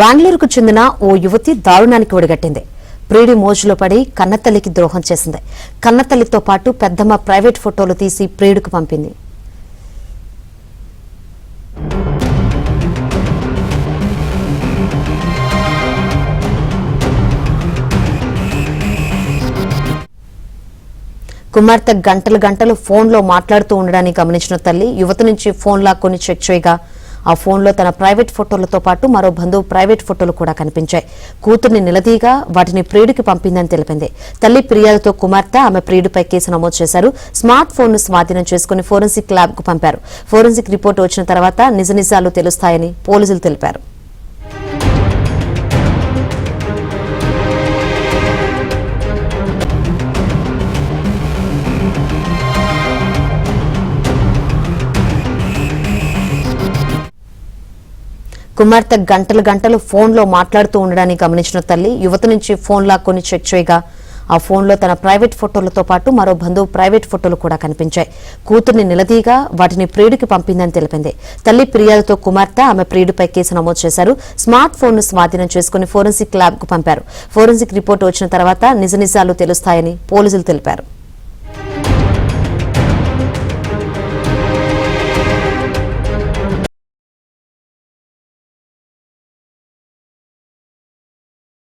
బెంగళూరుకు చెందిన ఓ యువతి దారుణానికి ఒడిగట్టింది. ప్రియుడి మోజులో పడి కన్నతల్లికి ద్రోహం చేసింది. కన్నతల్లితో పాటు పెద్దమ్మ ప్రైవేట్ ఫోటోలు తీసి ప్రియుడికి పంపింది. కుమార్తె గంటలు గంటలు ఫోన్లో మాట్లాడుతూ ఉండడాన్ని గమనించిన తల్లి యువతి నుంచి ఫోన్ లాక్కొని చెక్ చేయగా ఆ ఫోన్లో తన ప్రైవేట్ ఫోటోలతో పాటు మరో బంధువు ప్రైవేట్ ఫోటోలు కూడా కనిపించాయి. కూతుర్ని నిలదీగా వాటిని ప్రియుడికి పంపిందని తెలిపింది. తల్లి ఫిర్యాదుతో కుమార్తె ఆమె ప్రియుడిపై కేసు నమోదు చేశారు. స్మార్ట్ ఫోన్ ను స్వాధీనం చేసుకుని ఫోరెన్సిక్ ల్యాబ్ కు పంపారు. ఫోరెన్సిక్ రిపోర్టు వచ్చిన తర్వాత నిజ నిజాలు తెలుస్తాయని పోలీసులు తెలిపారు. కుమార్తె గంటలు గంటలు ఫోన్లో మాట్లాడుతూ ఉండడాన్ని గమనించిన తల్లి యువతి నుంచి ఫోన్ లాక్కొని చెక్ చేయగా ఆ ఫోన్లో తన ప్రైవేట్ ఫోటోలతో పాటు మరో బంధువు ప్రైవేట్ ఫోటోలు కూడా కనిపించాయి. కూతుర్ని నిలదీగా వాటిని ప్రియుడికి పంపిందని తెలిపింది. తల్లి ఫిర్యాదుతో కుమార్తె ఆమె ప్రియుడిపై కేసు నమోదు చేశారు. స్మార్ట్ ఫోన్ ను స్వాధీనం చేసుకుని ఫోరెన్సిక్ ల్యాబ్ కు పంపారు. ఫోరెన్సిక్ రిపోర్టు వచ్చిన తర్వాత నిజ నిజాలు తెలుస్తాయని పోలీసులు తెలిపారు.